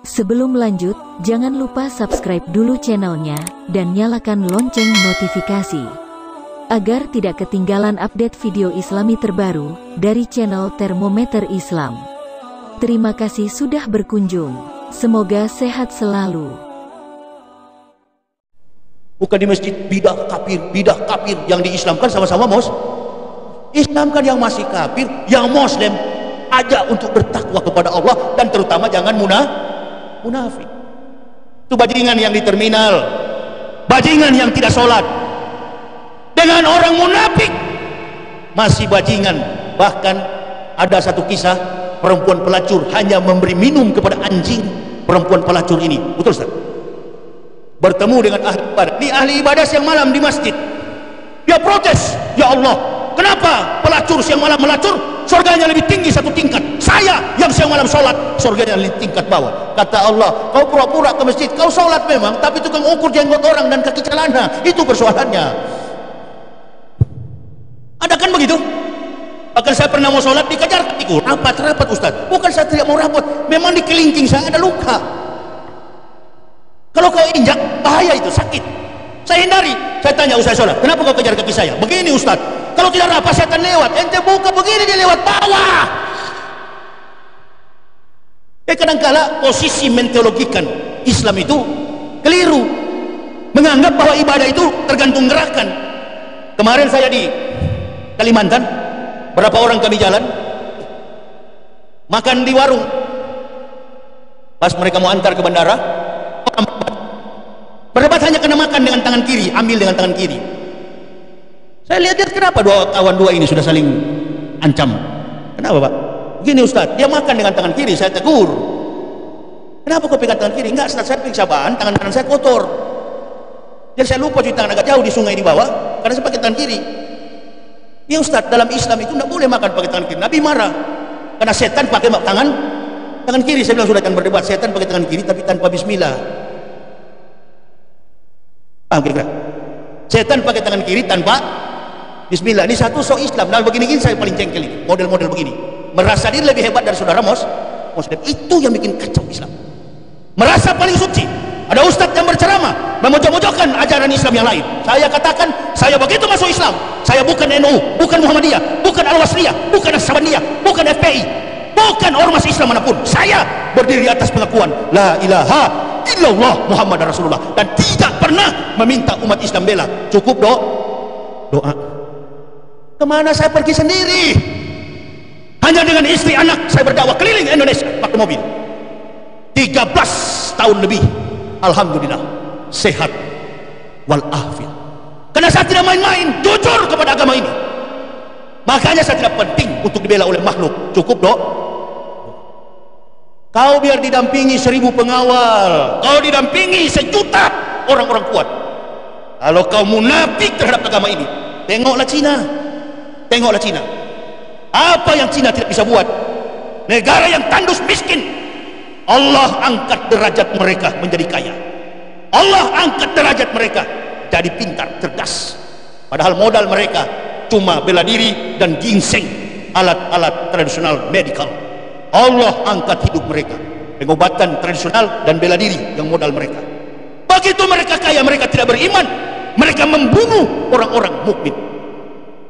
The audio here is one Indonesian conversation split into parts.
Sebelum lanjut, jangan lupa subscribe dulu channelnya, dan nyalakan lonceng notifikasi, agar tidak ketinggalan update video islami terbaru, dari channel Termometer Islam. Terima kasih sudah berkunjung, semoga sehat selalu. Bukan di masjid, bidah kafir yang diislamkan sama-sama Islamkan yang masih kafir, yang Muslim ajak untuk bertakwa kepada Allah, dan terutama jangan munafik. Itu bajingan yang di terminal, bajingan yang tidak sholat dengan orang munafik, masih bajingan. Bahkan ada satu kisah perempuan pelacur hanya memberi minum kepada anjing. Perempuan pelacur ini, betul Ustaz, bertemu dengan ahli ibadah. Ini ahli ibadah siang malam di masjid, dia protes, ya Allah, kenapa pelacur siang malam melacur, surganya lebih tinggi satu tingkat, saya yang siang malam sholat surganya lebih tingkat bawah. Kata Allah, kau pura-pura ke masjid, kau sholat memang, tapi tukang ukur jenggot orang dan kaki celana, itu persoalannya. Ada kan begitu? Bahkan saya pernah mau sholat dikejar ketiku, rapat Ustaz. Bukan saya tidak mau rapat, memang di kelingking saya ada luka. Kalau kau injak, bahaya itu, sakit. Saya hindari. Saya tanya usai sholat, kenapa kau kejar kaki saya? Begini Ustaz, kalau tidak rapat setan lewat, ente buka begini dia lewat bawah. Kadangkala posisi menteologikan Islam itu keliru, menganggap bahwa ibadah itu tergantung gerakan. Kemarin saya di Kalimantan, berapa orang kami jalan makan di warung, pas mereka mau antar ke bandara, berdebat hanya kena makan dengan tangan kiri, ambil dengan tangan kiri. Saya lihat kenapa kawan dua ini sudah saling ancam. Kenapa Pak? Begini Ustaz, dia makan dengan tangan kiri. Saya tegur, kenapa kau pegang tangan kiri? Enggak Ustaz, saya periksa bahan, tangan kanan saya kotor. Jadi saya lupa cuci tangan agak jauh di sungai di bawah, karena saya pakai tangan kiri. Ya Ustaz, dalam Islam itu tidak boleh makan pakai tangan kiri. Nabi marah karena setan pakai tangan kiri. Saya bilang sudah jangan berdebat, setan pakai tangan kiri tapi tanpa bismillah. Paham kira-kira? Setan pakai tangan kiri tanpa bismillah. Ini satu Islam. Nah begini-gini saya paling jengkel ini, model-model begini, merasa diri lebih hebat dari saudara Muslim. Itu yang bikin kacau Islam, merasa paling suci. Ada ustadz yang berceramah memojok-mojokkan ajaran Islam yang lain. Saya katakan, saya begitu masuk Islam, saya bukan NU, bukan Muhammadiyah, bukan Al-Wasliyah, bukan As-Sabaniyah, bukan FPI, bukan ormas Islam manapun. Saya berdiri atas pengakuan la ilaha illallah Muhammad Rasulullah, dan tidak pernah meminta umat Islam bela. Cukup doa. Kemana saya pergi sendiri? Hanya dengan istri anak saya berdakwah keliling Indonesia pakai mobil 13 tahun lebih. Alhamdulillah sehat walafiat, karena saya tidak main-main, jujur kepada agama ini. Makanya saya tidak penting untuk dibela oleh makhluk. Cukup kau biar didampingi 1000 pengawal, kau didampingi 1 juta orang-orang kuat. Kalau kau munafik terhadap agama ini, tengoklah Cina. Apa yang Cina tidak bisa buat? Negara yang tandus miskin, Allah angkat derajat mereka menjadi kaya. Allah angkat derajat mereka jadi pintar, cerdas. Padahal modal mereka cuma bela diri dan ginseng, alat-alat tradisional medikal. Allah angkat hidup mereka, pengobatan tradisional dan bela diri yang modal mereka. Begitu mereka kaya, mereka tidak beriman, mereka membunuh orang-orang mukmin.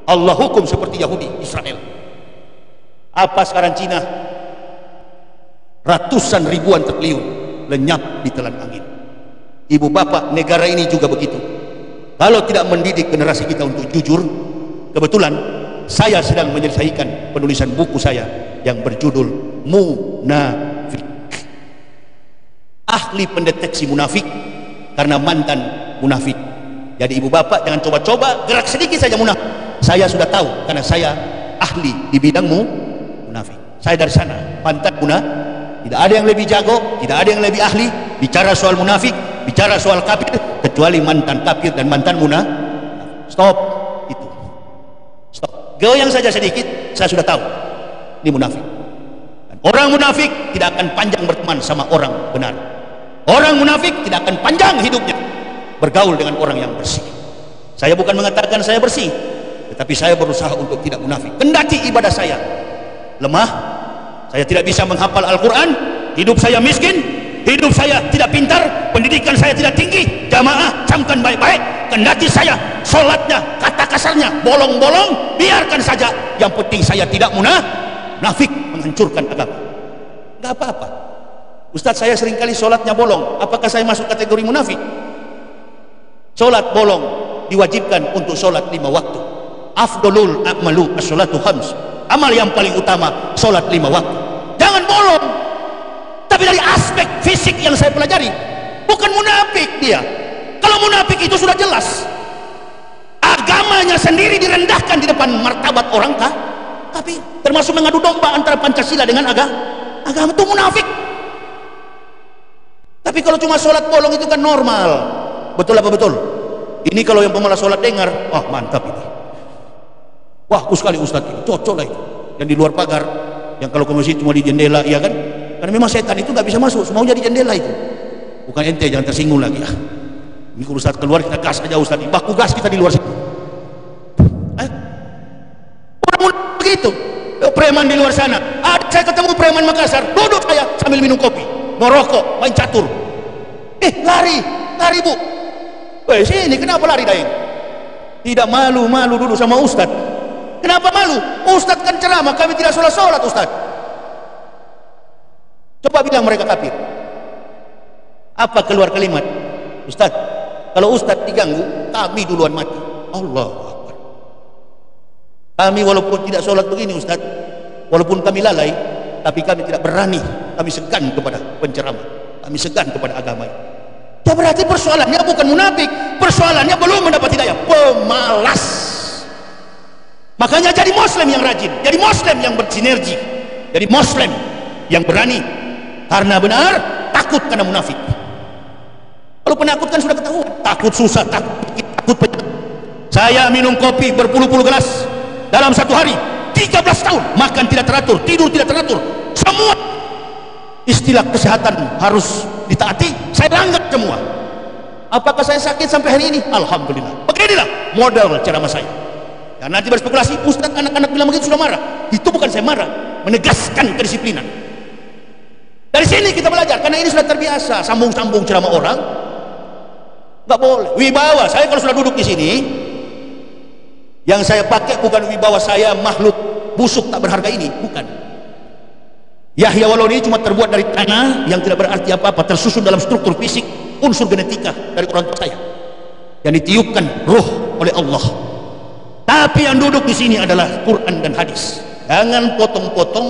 Allah hukum seperti Yahudi Israel. Apa sekarang Cina? Ratusan ribuan triliun lenyap di telan angin. Ibu bapak, negara ini juga begitu. Kalau tidak mendidik generasi kita untuk jujur, kebetulan saya sedang menyelesaikan penulisan buku saya yang berjudul Munafik. Ahli pendeteksi munafik karena mantan munafik. Jadi ibu bapak jangan coba-coba gerak sedikit saja munafik. Saya sudah tahu karena saya ahli di bidang munafik. Saya dari sana, mantan munafik. Tidak ada yang lebih jago, tidak ada yang lebih ahli bicara soal munafik, bicara soal kafir, kecuali mantan kafir dan mantan munafik. Stop itu. Stop. Goyang saja sedikit, saya sudah tahu ini munafik. Dan orang munafik tidak akan panjang berteman sama orang benar. Orang munafik tidak akan panjang hidupnya bergaul dengan orang yang bersih. Saya bukan mengatakan saya bersih, tetapi saya berusaha untuk tidak munafik. Kendati ibadah saya lemah, saya tidak bisa menghafal Al-Quran, hidup saya miskin, hidup saya tidak pintar, pendidikan saya tidak tinggi, jamaah camkan baik-baik, kendati saya sholatnya kata kasarnya bolong-bolong, biarkan saja, yang penting saya tidak munafik menghancurkan agama. Gak apa-apa. Ustaz, saya seringkali sholatnya bolong, apakah saya masuk kategori munafik? Sholat bolong diwajibkan untuk sholat 5 waktu. Afdolul a'malu as-sholatu khams, amal yang paling utama sholat 5 waktu. Jangan bolong. Tapi dari aspek fisik yang saya pelajari, bukan munafik dia. Kalau munafik itu sudah jelas, agamanya sendiri direndahkan di depan martabat orang tapi termasuk mengadu domba antara Pancasila dengan agama, itu munafik. Tapi kalau cuma sholat bolong itu kan normal. Betul apa betul? Ini kalau yang pemalas sholat dengar, wah mantap ini, wah bagus sekali Ustadz ini, cocok lah itu. Yang di luar pagar, yang kalau ke masjid cuma di jendela, iya kan? Karena memang setan itu nggak bisa masuk, semaunya di jendela itu. Bukan ente, jangan tersinggung lagi ya. Ini kalau Ustadz keluar kita gas aja Ustadz, baku gas kita di luar situ. Orang begitu, preman di luar sana. Saya ketemu preman Makassar, duduk saya sambil minum kopi, ngerokok, main catur. Lari bu. Sini kenapa lari daeng? Tidak malu dulu sama Ustadz. Kenapa malu? Ustadz kan ceramah, kami tidak sholat Ustadz. Coba bilang mereka kafir. Apa keluar kalimat? Ustadz, kalau Ustadz diganggu, kami duluan mati. Allahu Akbar. Kami walaupun tidak sholat begini Ustadz, walaupun kami lalai, tapi kami tidak berani, kami segan kepada penceramah, kami segan kepada agama. Ya berarti persoalannya bukan munafik, persoalannya belum mendapat hidayah, pemalas. Makanya jadi muslim yang rajin, jadi muslim yang bersinergi, jadi muslim yang berani, karena benar takut karena munafik. Kalau penakut kan sudah ketahuan, takut susah, takut penyakit. Saya minum kopi berpuluh-puluh gelas dalam satu hari, 13 tahun, makan tidak teratur, tidur tidak teratur, semua istilah kesehatan harus ditaati, saya langgar semua. Apakah saya sakit sampai hari ini? Alhamdulillah. Beginilah modal ceramah saya. Dan nanti berspekulasi, Ustadz anak-anak bilang begitu sudah marah. Itu bukan saya marah, menegaskan kedisiplinan. Dari sini kita belajar, karena ini sudah terbiasa sambung-sambung ceramah orang. Nggak boleh. Wibawa saya kalau sudah duduk di sini, yang saya pakai bukan wibawa saya makhluk busuk tak berharga ini, bukan. Yahya Waloni cuma terbuat dari tanah yang tidak berarti apa-apa, tersusun dalam struktur fisik, unsur genetika dari orang tua saya yang ditiupkan roh oleh Allah. Tapi yang duduk di sini adalah Quran dan hadis. Jangan potong-potong,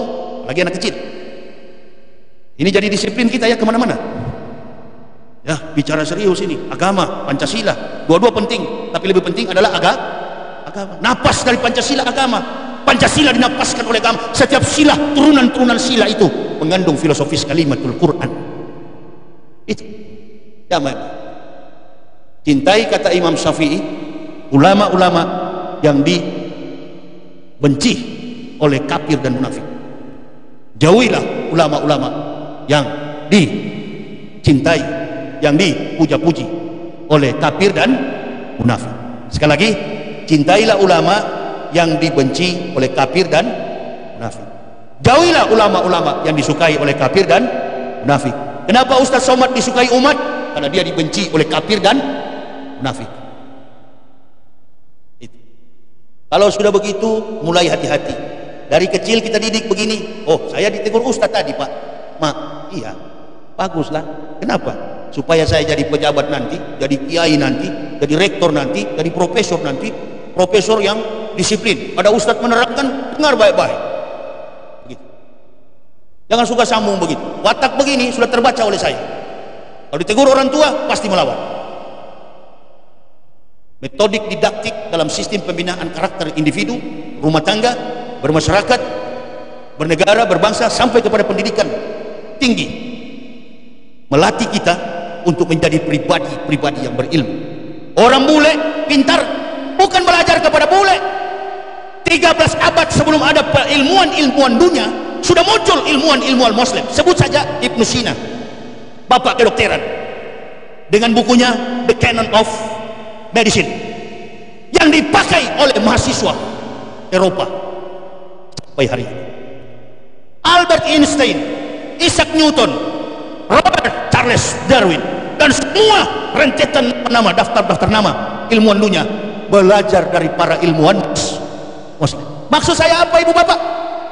lagi anak kecil. Ini jadi disiplin kita ya kemana-mana. Ya bicara serius ini, agama, Pancasila, dua-dua penting, tapi lebih penting adalah agama. Napas dari Pancasila agama. Pancasila dinapaskan oleh agama. Setiap sila, turunan-turunan sila itu mengandung filosofis kalimatul Quran. Itu damai. Cintai, kata Imam Syafi'i, ulama-ulama yang dibenci oleh kafir dan munafik. Jauhilah ulama-ulama yang dicintai, yang dipuja-puji oleh kafir dan munafik. Sekali lagi, cintailah ulama yang dibenci oleh kafir dan munafik. Jauhilah ulama-ulama yang disukai oleh kafir dan munafik. Kenapa Ustaz Somad disukai umat? Karena dia dibenci oleh kafir dan munafik. Itu. Kalau sudah begitu, mulai hati-hati. Dari kecil kita didik begini. Oh, saya ditegur Ustaz tadi, Pak. Mak, iya, baguslah. Kenapa? Supaya saya jadi pejabat nanti, jadi kiai nanti, jadi rektor nanti, jadi profesor nanti, profesor yang disiplin. Ada Ustaz menerangkan, dengar baik-baik. Begitu. Jangan suka sambung begitu. Watak begini sudah terbaca oleh saya. Kalau ditegur orang tua, pasti melawan. Metodik didaktik dalam sistem pembinaan karakter individu, rumah tangga, bermasyarakat, bernegara, berbangsa, sampai kepada pendidikan tinggi, melatih kita untuk menjadi pribadi-pribadi yang berilmu. Orang bule pintar bukan belajar kepada bule. 13 abad sebelum ada ilmuwan-ilmuwan dunia, sudah muncul ilmuwan-ilmuwan muslim. Sebut saja Ibnu Sina, bapak kedokteran, dengan bukunya The Canon of Medicine, yang dipakai oleh mahasiswa Eropa sampai hari ini. Albert Einstein, Isaac Newton, Robert Charles Darwin dan semua rentetan nama, daftar-daftar nama ilmuwan dunia belajar dari para ilmuwan Muslim. Maksud saya apa ibu bapak?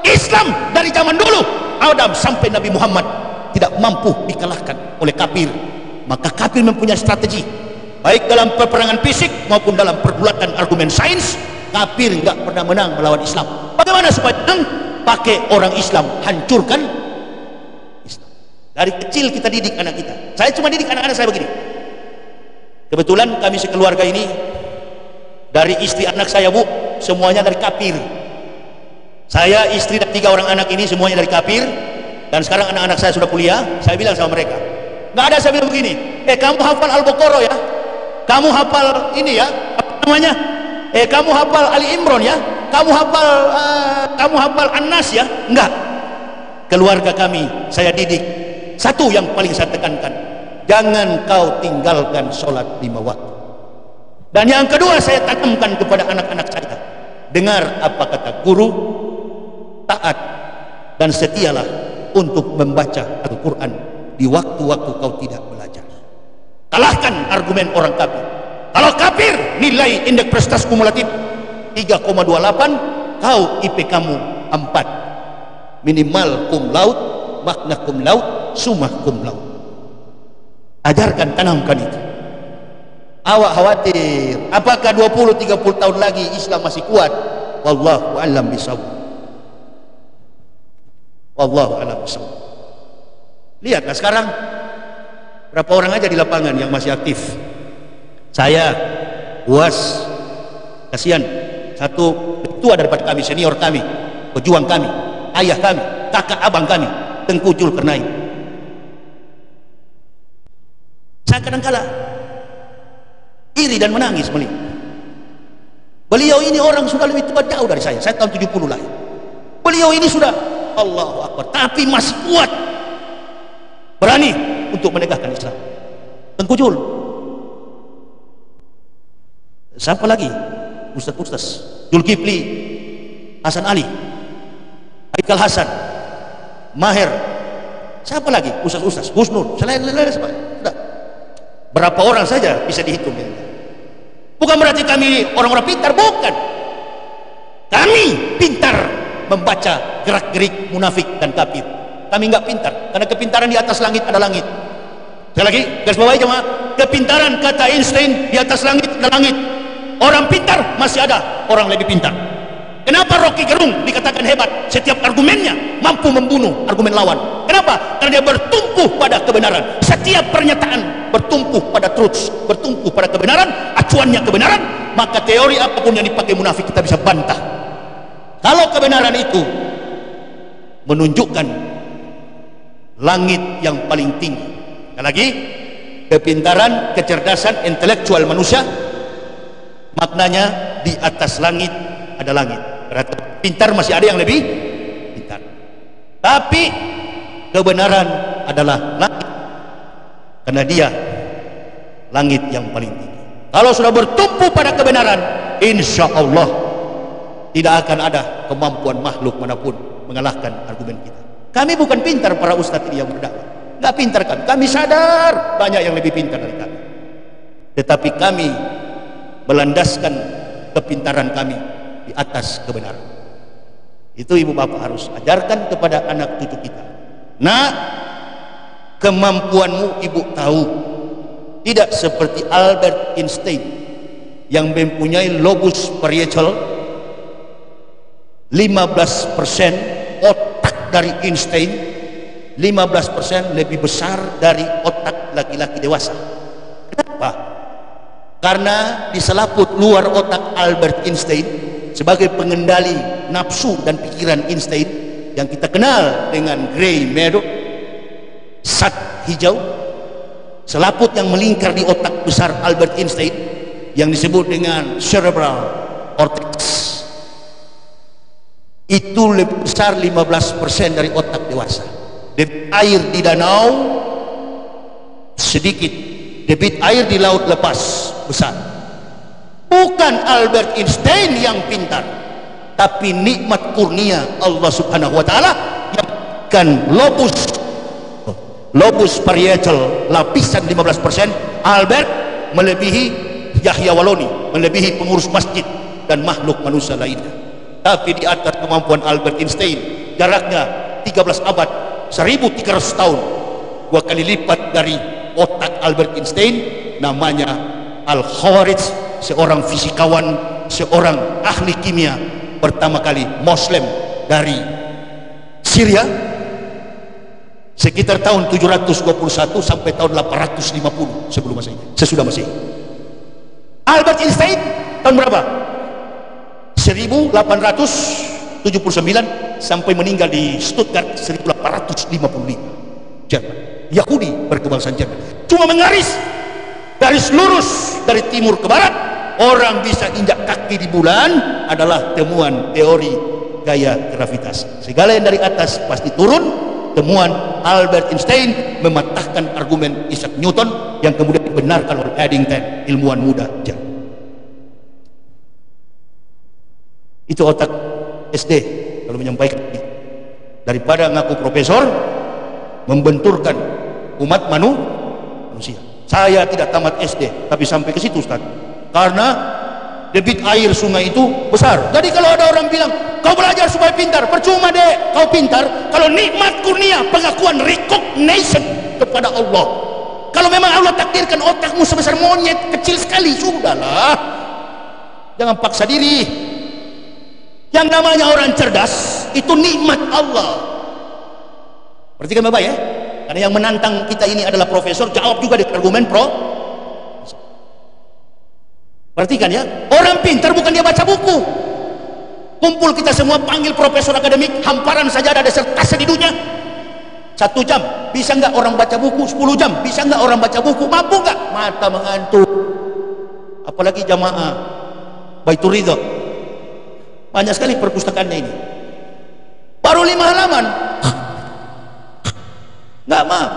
Islam dari zaman dulu Adam sampai Nabi Muhammad tidak mampu dikalahkan oleh kafir. Maka kafir mempunyai strategi, baik dalam peperangan fisik maupun dalam pergulatan argumen sains. Kafir nggak pernah menang melawan Islam. Bagaimana supaya menang? Pakai orang Islam, hancurkan Islam. Dari kecil kita didik anak kita. Saya cuma didik anak-anak saya begini. Kebetulan kami sekeluarga ini, dari istri anak saya bu, semuanya dari kafir. Saya, istri dan 3 orang anak ini semuanya dari kafir. Dan sekarang anak-anak saya sudah kuliah. Saya bilang sama mereka, nggak ada, saya bilang begini, kamu hafal Al-Baqarah ya, kamu hafal ini ya, apa namanya, kamu hafal Ali Imran ya, kamu hafal An-Nas ya. Enggak. Keluarga kami saya didik, satu yang paling saya tekankan, jangan kau tinggalkan sholat 5 waktu. Dan yang kedua saya tanamkan kepada anak-anak saya, dengar apa kata guru, taat dan setialah untuk membaca Al-Quran di waktu-waktu kau tidak belajar. Kalahkan argumen orang kafir. Kalau kafir nilai indeks prestasi kumulatif 3,28, kau IP kamu 4, minimal cum laude, magna cum laude, summa cum laude. Ajarkan, tanamkan itu. Awak khawatir apakah 20-30 tahun lagi Islam masih kuat? Wallahu a'lam bishawab. Wallahu a'lam bishawab. Lihatlah sekarang berapa orang aja di lapangan yang masih aktif. Saya, UAS, kasihan, satu tua daripada kami, senior kami, pejuang kami, ayah kami, kakak abang kami, Tengku Zulkarnain. Saya kadang-kala iri dan menangis melihat beliau ini. Orang sudah lebih tua jauh dari saya tahun 70 lahir. Beliau ini sudah Allahu Akbar, tapi masih kuat, berani untuk menegakkan Islam. Tengku Jul. Siapa lagi? Ustaz Zulkifli, Hasan Ali, Haikal Hasan, Maher. Siapa lagi? Ustaz Husnul. Selain sudah berapa orang saja bisa dihitung. Bukan berarti kami orang-orang pintar, bukan. Kami pintar membaca gerak-gerik munafik dan kafir. Kami enggak pintar, karena kepintaran di atas langit ada langit. Sekali lagi, garis bawahi jemaah, kepintaran kata Einstein di atas langit ada langit. Orang pintar masih ada orang lebih pintar. Kenapa Rocky Gerung dikatakan hebat? Setiap argumennya mampu membunuh argumen lawan. Kenapa? Karena dia bertumpu pada kebenaran. Setiap pernyataan bertumpu pada truth, bertumpu pada kebenaran, acuannya kebenaran. Maka teori apapun yang dipakai munafik kita bisa bantah. Kalau kebenaran itu menunjukkan langit yang paling tinggi. Sekali lagi, kepintaran, kecerdasan intelektual manusia, maknanya di atas langit ada langit. Berarti pintar masih ada yang lebih pintar. Tapi kebenaran adalah langit, karena dia langit yang paling tinggi. Kalau sudah bertumpu pada kebenaran, insya Allah tidak akan ada kemampuan makhluk manapun mengalahkan argumen kita. Kami bukan pintar para ustadz ini yang berdakwah, nggak pintar kami. Kami sadar banyak yang lebih pintar dari kami, tetapi kami melandaskan kepintaran kami di atas kebenaran. Itu ibu bapak harus ajarkan kepada anak cucu kita. Nah, kemampuanmu ibu tahu, tidak seperti Albert Einstein yang mempunyai lobus parietal 15%. Otak dari Einstein 15% lebih besar dari otak laki-laki dewasa. Kenapa? Karena di selaput luar otak Albert Einstein, sebagai pengendali nafsu dan pikiran Einstein yang kita kenal dengan gray matter, zat hijau, selaput yang melingkar di otak besar Albert Einstein yang disebut dengan cerebral cortex, itu lebih besar 15% dari otak dewasa. Debit air di danau sedikit, debit air di laut lepas besar. Bukan Albert Einstein yang pintar, tapi nikmat kurnia Allah Subhanahu wa taala yang kan lobus lobus parietal lapisan 15%. Albert melebihi Yahya Waloni, melebihi pengurus masjid dan makhluk manusia lainnya. Tapi di atas kemampuan Albert Einstein, jaraknya 13 abad, 1300 tahun, 2 kali lipat dari otak Albert Einstein. Namanya Al-Khawarij, seorang fisikawan, seorang ahli kimia, pertama kali Muslim dari Syria sekitar tahun 721 sampai tahun 850 sebelum Masehi, sesudah Masehi. Albert Einstein tahun berapa? 1879 sampai meninggal di Stuttgart 1855. Jerman, Yahudi berkebangsaan Jerman. Cuma mengaris garis lurus dari timur ke barat, orang bisa injak kaki di bulan adalah temuan teori gaya gravitasi. Segala yang dari atas pasti turun. Temuan Albert Einstein mematahkan argumen Isaac Newton yang kemudian dibenarkan oleh Eddington, ilmuwan muda Jerman. Itu otak SD kalau menyampaikan. Daripada ngaku profesor, membenturkan umat manusia. Saya tidak tamat SD, tapi sampai ke situ, Ustaz. Karena debit air sungai itu besar. Jadi kalau ada orang bilang, kau belajar supaya pintar, percuma deh kau pintar kalau nikmat kurnia pengakuan recognition kepada Allah. Kalau memang Allah takdirkan otakmu sebesar monyet kecil sekali, sudahlah, jangan paksa diri. Yang namanya orang cerdas itu nikmat Allah. Perhatikan Bapak ya, karena yang menantang kita ini adalah profesor, jawab juga dengan argumen perhatikan ya, orang pintar bukan dia baca buku. Kumpul kita semua, panggil profesor akademik, hamparan saja ada disertasi di dunia. 1 jam, bisa nggak orang baca buku? 10 jam, bisa nggak orang baca buku? Mampu nggak? Mata mengantuk. Apalagi jamaah Baitur Ridha, banyak sekali perpustakaannya ini. Baru 5 halaman, nggak maaf.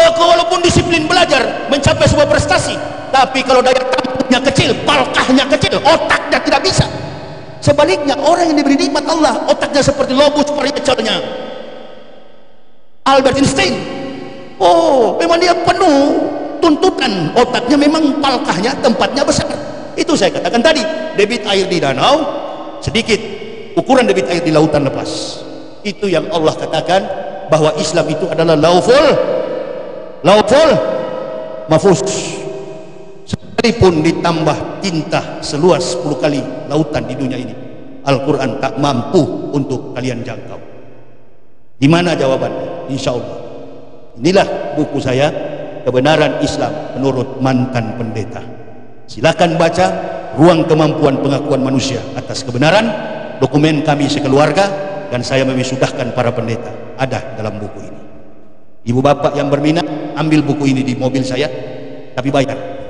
Walaupun disiplin belajar mencapai sebuah prestasi, tapi kalau daya tampungnya kecil, palkahnya kecil, otaknya tidak bisa. Sebaliknya, orang yang diberi nikmat Allah, otaknya seperti lobus parietalnya Albert Einstein. Oh, memang dia penuh tuntutan, otaknya memang palkahnya, tempatnya besar. Itu saya katakan tadi, debit air di danau sedikit, ukuran debit air di lautan lepas. Itu yang Allah katakan bahwa Islam itu adalah lauful mahfuz. Sekalipun ditambah tinta seluas 10 kali lautan di dunia ini, Al-Quran tak mampu untuk kalian jangkau. Di mana jawabannya? Insya Allah. Inilah buku saya, Kebenaran Islam Menurut Mantan Pendeta. Silakan baca, Ruang Kemampuan Pengakuan Manusia Atas Kebenaran, dokumen kami sekeluarga, dan saya mewisudahkan para pendeta. Ada dalam buku ini. Ibu bapak yang berminat, ambil buku ini di mobil saya, tapi bayar.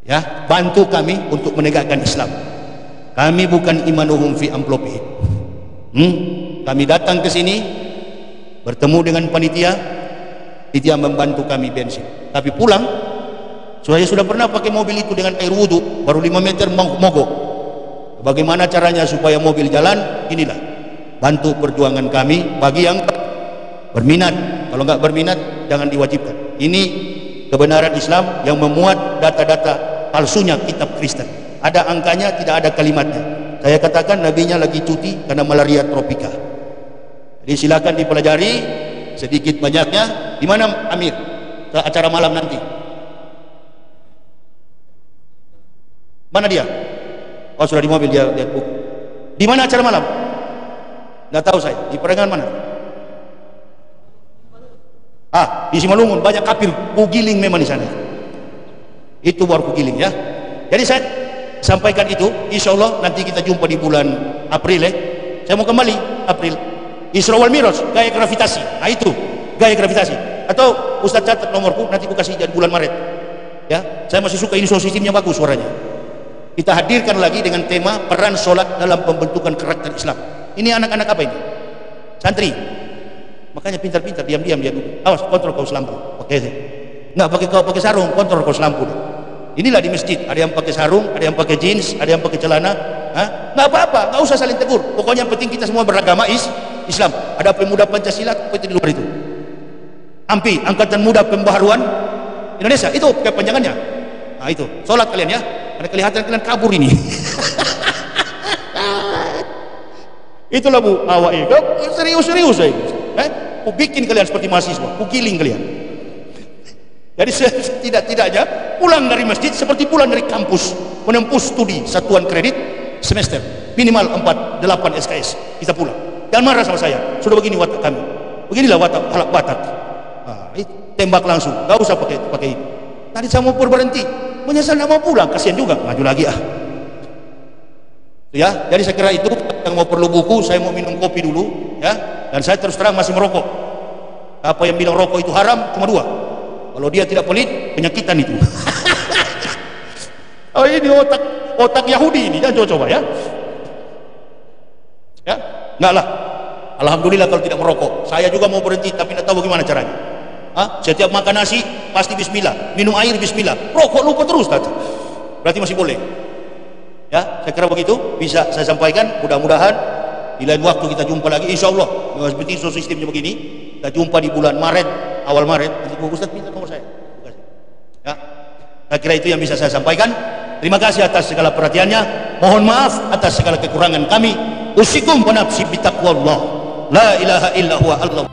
Ya, bantu kami untuk menegakkan Islam. Kami bukan imanuhum fi amplopihim. Kami datang ke sini, bertemu dengan panitia membantu kami bensin. Tapi pulang, saya sudah pernah pakai mobil itu dengan air wudhu, baru 5 meter mogok. Bagaimana caranya supaya mobil jalan? Inilah, bantu perjuangan kami bagi yang berminat. Kalau nggak berminat, jangan diwajibkan. Ini kebenaran Islam yang memuat data-data palsunya kitab Kristen. Ada angkanya, tidak ada kalimatnya. Saya katakan nabinya lagi cuti karena malaria tropika. Jadi silakan dipelajari sedikit banyaknya. Di mana Amir? Ke acara malam nanti. Mana dia? Oh, sudah di mobil, dia lihat buku. Di mana acara malam? Nggak tahu saya. Di perengan mana? Di Simalungun banyak kafir, kugiling memang di sana. Itu baru kugiling ya. Jadi saya sampaikan itu, insya Allah nanti kita jumpa di bulan April ya. Saya mau kembali April. Isra wal Miraj, gaya gravitasi. Nah itu, gaya gravitasi. Atau Ustaz catat nomorku, nanti aku kasih jadi bulan Maret. Ya, saya masih suka ini, sound systemnya bagus suaranya. Kita hadirkan lagi dengan tema peran sholat dalam pembentukan karakter Islam. Ini anak-anak apa ini? Santri. Makanya pintar-pintar, diam-diam dia duduk. Awas, kontrol kaos lampu. Oke, nggak pakai sarung, kontrol kaos lampu. Inilah di masjid, ada yang pakai sarung, ada yang pakai jeans, ada yang pakai celana. Nggak apa-apa, nggak usah saling tegur. Pokoknya yang penting kita semua beragama Islam. Ada pemuda Pancasila, apa itu di luar itu? AMPI, Angkatan Muda Pembaharuan Indonesia, itu kepanjangannya. Nah itu, sholat kalian ya, karena kelihatan kalian kabur ini. Itulah Bu awak ini, serius-serius saya. Ku bikin kalian seperti mahasiswa, ku giling kalian. Jadi tidak-tidaknya pulang dari masjid seperti pulang dari kampus, menempuh studi satuan kredit semester minimal 4-8 SKS. Kita pulang. Jangan marah sama saya. Sudah begini watak kami. Beginilah watak halak batak. Nah, tembak langsung. Gak usah pakai itu. Tadi saya mau berhenti, menyesal nggak mau pulang, kasihan juga. Maju lagi ah. Ya, jadi saya kira itu yang mau perlu buku, saya mau minum kopi dulu, ya. Dan saya terus terang masih merokok. Apa yang bilang rokok itu haram cuma dua. Kalau dia tidak pelit, penyakitan itu. Oh ini otak Yahudi ini, jangan coba-coba ya. Ya, enggak lah. Alhamdulillah kalau tidak merokok. Saya juga mau berhenti, tapi tidak tahu bagaimana caranya. Setiap makan nasi pasti bismillah, minum air bismillah. Rokok lupa terus, tadi. Berarti masih boleh. Ya, saya kira begitu bisa saya sampaikan. Mudah-mudahan di lain waktu kita jumpa lagi, insya Allah. Seperti sistemnya begini, kita jumpa di bulan Maret, awal Maret. Nanti Ustaz minta nomor saya. Ya, saya kira itu yang bisa saya sampaikan. Terima kasih atas segala perhatiannya. Mohon maaf atas segala kekurangan kami. Usikum wa nafsi bitaqwallah. La ilaha illa huwa Allah.